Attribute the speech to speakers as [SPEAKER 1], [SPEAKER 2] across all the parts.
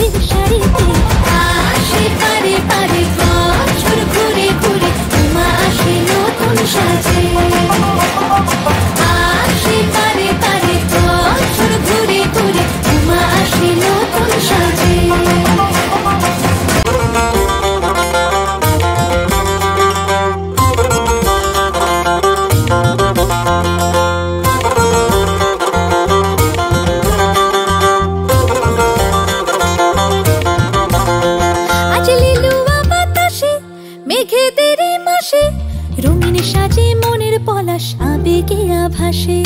[SPEAKER 1] ফুলের শাড়িতে। আসে পারে পারে বছর ঘুরে ঘুরে, উমা আসে নতুন সাজে। আসে পারে পারে বছর ঘুরে ঘুরে, উমা আসে নতুন সাজে। মেঘেদের মাসে রঙিন সাজে মনের পলাশ আবেগে আভাসে।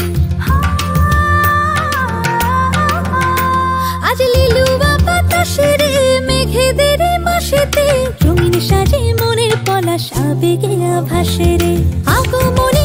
[SPEAKER 1] আজ লিলুয়া বাতাসে রে মেঘেদের মাসেতে রঙিন সাজে মনের পলাশ আবেগে আভাসে রে। আগমনে